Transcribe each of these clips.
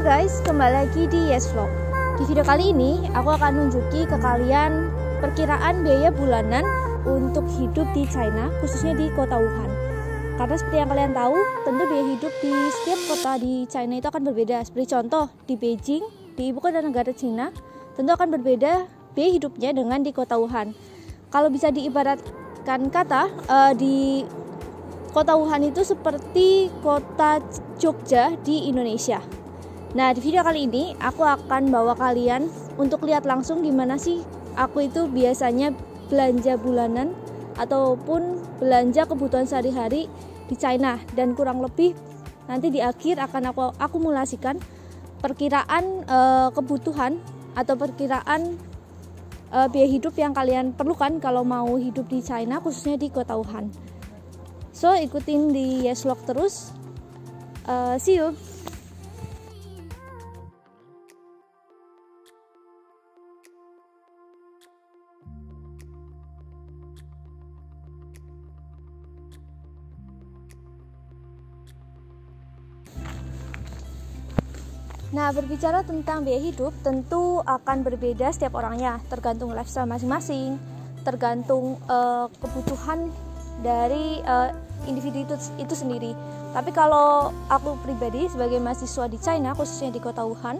guys, kembali lagi di Yes Vlog. Di video kali ini aku akan nunjuki ke kalian perkiraan biaya bulanan untuk hidup di China, khususnya di kota Wuhan. Karena seperti yang kalian tahu, tentu biaya hidup di setiap kota di China itu akan berbeda. Seperti contoh di Beijing, di ibu kota negara China, tentu akan berbeda biaya hidupnya dengan di kota Wuhan. Kalau bisa diibaratkan kata, di kota Wuhan itu seperti kota Jogja di Indonesia. Nah, di video kali ini aku akan bawa kalian untuk lihat langsung gimana sih aku itu biasanya belanja bulanan ataupun belanja kebutuhan sehari-hari di China, dan kurang lebih nanti di akhir akan aku akumulasikan perkiraan kebutuhan atau perkiraan biaya hidup yang kalian perlukan kalau mau hidup di China, khususnya di kota Wuhan. So, ikutin di Yes Vlog terus. See you. Nah, berbicara tentang biaya hidup tentu akan berbeda setiap orangnya, tergantung lifestyle masing-masing, tergantung kebutuhan dari individu itu sendiri. Tapi kalau aku pribadi sebagai mahasiswa di China, khususnya di kota Wuhan,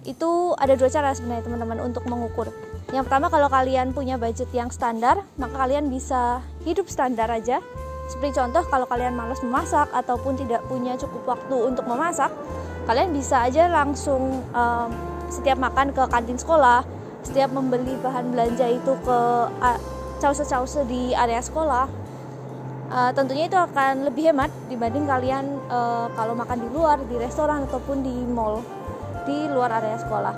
itu ada dua cara sebenarnya teman-teman untuk mengukur. Yang pertama, kalau kalian punya budget yang standar, maka kalian bisa hidup standar aja. Seperti contoh, kalau kalian malas memasak ataupun tidak punya cukup waktu untuk memasak, kalian bisa aja langsung setiap makan ke kantin sekolah, setiap membeli bahan belanja itu ke cause-cause di area sekolah. Tentunya itu akan lebih hemat dibanding kalian kalau makan di luar, di restoran ataupun di mall di luar area sekolah.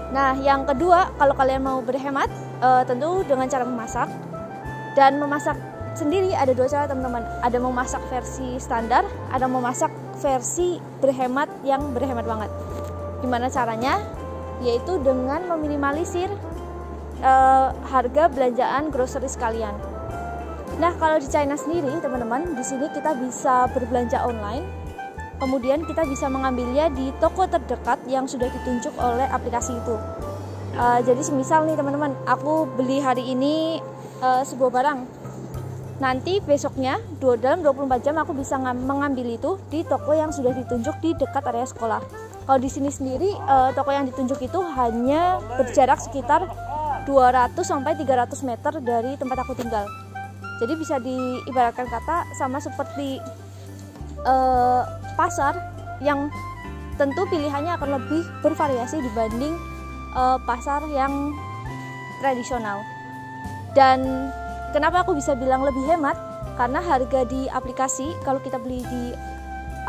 Nah, yang kedua, kalau kalian mau berhemat, tentu dengan cara memasak. Dan memasak sendiri ada dua cara teman-teman. Ada memasak versi standar, ada memasak versi berhemat yang berhemat banget. Gimana caranya? Yaitu dengan meminimalisir harga belanjaan groceries kalian. Nah, kalau di China sendiri teman-teman, di sini kita bisa berbelanja online. Kemudian kita bisa mengambilnya di toko terdekat yang sudah ditunjuk oleh aplikasi itu. Jadi semisal nih teman-teman, aku beli hari ini sebuah barang. Nanti besoknya dalam 24 jam aku bisa mengambil itu di toko yang sudah ditunjuk di dekat area sekolah. Kalau di sini sendiri toko yang ditunjuk itu hanya berjarak sekitar 200 sampai 300 meter dari tempat aku tinggal. Jadi bisa diibaratkan kata sama seperti pasar yang tentu pilihannya akan lebih bervariasi dibanding pasar yang tradisional. Dan kenapa aku bisa bilang lebih hemat? Karena harga di aplikasi, kalau kita beli di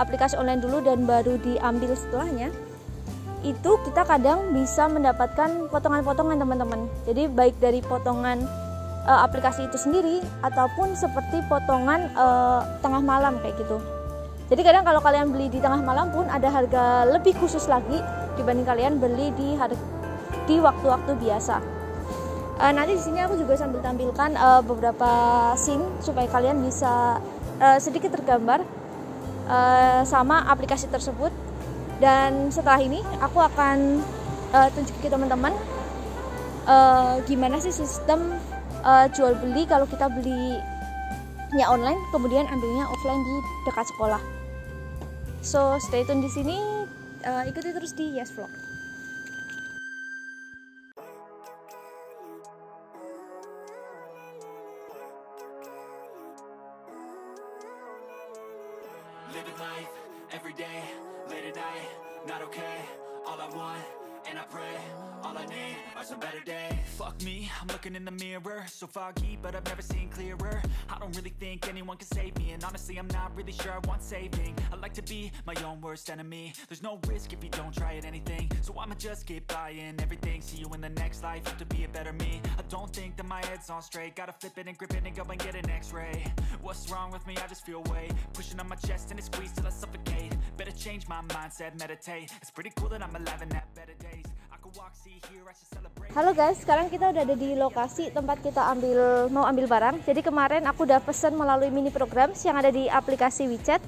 aplikasi online dulu dan baru diambil setelahnya, itu kita kadang bisa mendapatkan potongan-potongan teman-teman. Jadi baik dari potongan aplikasi itu sendiri ataupun seperti potongan tengah malam kayak gitu. Jadi kadang kalau kalian beli di tengah malam pun ada harga lebih khusus lagi dibanding kalian beli di waktu-waktu biasa. Nanti di sini aku juga sambil tampilkan beberapa scene supaya kalian bisa sedikit tergambar sama aplikasi tersebut. Dan setelah ini aku akan tunjukin ke teman-teman gimana sih sistem jual beli kalau kita belinya online kemudian ambilnya offline di dekat sekolah. So stay tune di sini, ikuti terus di Yes Vlog. Living life, every day, late at night, not okay. All I want, and I pray, all I need are some better days. Fuck me, I'm looking in the mirror, so foggy, but I've never seen clearer. I don't really think anyone can save me, and honestly I'm not really sure I want saving. I like to be my own worst enemy. There's no risk if you don't try at anything, so I'ma just keep buying everything. See you in the next life, have to be a better me. I don't think that my head's on straight, gotta flip it and grip it and go and get an x-ray. What's wrong with me? I just feel weight pushing on my chest and it squeezes till I suffocate. Better change my mindset, meditate. It's pretty cool that I'm alive and have better days. I could walk, see, hear, I should celebrate. Halo guys, sekarang kita udah ada di lokasi tempat kita mau ambil barang. Jadi kemarin aku udah pesen melalui mini program yang ada di aplikasi WeChat.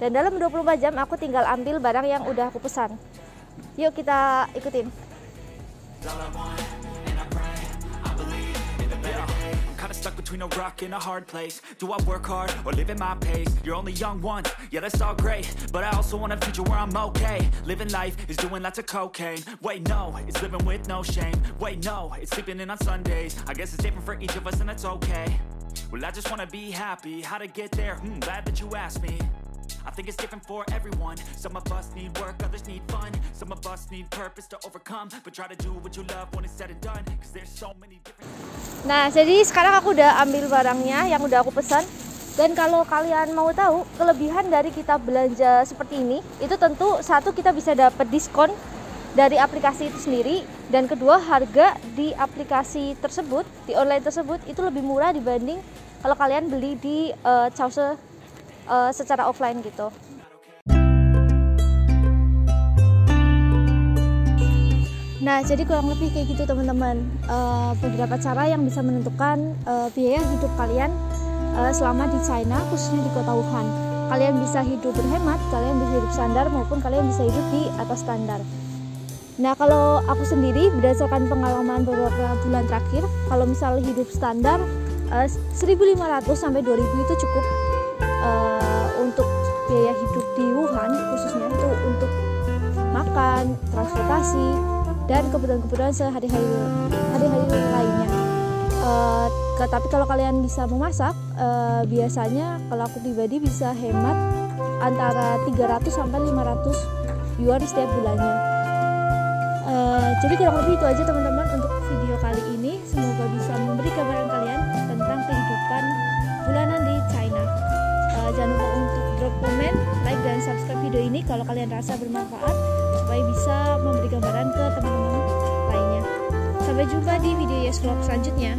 Dan dalam 24 jam aku tinggal ambil barang yang udah aku pesan. Yuk kita ikutin. Stuck between a rock and a hard place. Do I work hard or live at my pace? You're only young once, yeah that's all great, but I also want a future where I'm okay. Living life is doing lots of cocaine. Wait no, it's living with no shame. Wait no, it's sleeping in on Sundays. I guess it's different for each of us and that's okay. Well I just wanna be happy. How to get there? Glad that you asked me. I think it's different for everyone. Some of us need work, others need fun. Some of us need purpose to overcome. But try to do what you love when it's said and done. Cause there's so many different... Nah, jadi sekarang aku udah ambil barangnya yang udah aku pesan. Dan kalau kalian mau tahu kelebihan dari kita belanja seperti ini, itu tentu satu, kita bisa dapat diskon dari aplikasi itu sendiri, dan kedua, harga di aplikasi tersebut, di online tersebut itu lebih murah dibanding kalau kalian beli di Chaucer secara offline gitu. Nah, jadi kurang lebih kayak gitu teman-teman, beberapa cara yang bisa menentukan biaya hidup kalian selama di China, khususnya di kota Wuhan. Kalian bisa hidup berhemat, kalian bisa hidup standar, maupun kalian bisa hidup di atas standar. Nah, kalau aku sendiri berdasarkan pengalaman beberapa bulan terakhir, kalau misal hidup standar 1.500 sampai 2.000 itu cukup untuk biaya hidup di Wuhan, khususnya itu untuk makan, transportasi, dan kebutuhan-kebutuhan sehari-hari lainnya. Tapi kalau kalian bisa memasak, biasanya kalau aku pribadi bisa hemat antara 300 sampai 500 yuan setiap bulannya. Jadi kurang lebih itu aja teman-teman untuk video kali ini. Semoga bisa memberi gambaran kalian tentang kehidupan bulanan di China. Jangan lupa untuk drop komen, like, dan subscribe video ini kalau kalian rasa bermanfaat, supaya bisa memberi gambaran ke teman-teman lainnya. Sampai jumpa di video Yes Vlog selanjutnya.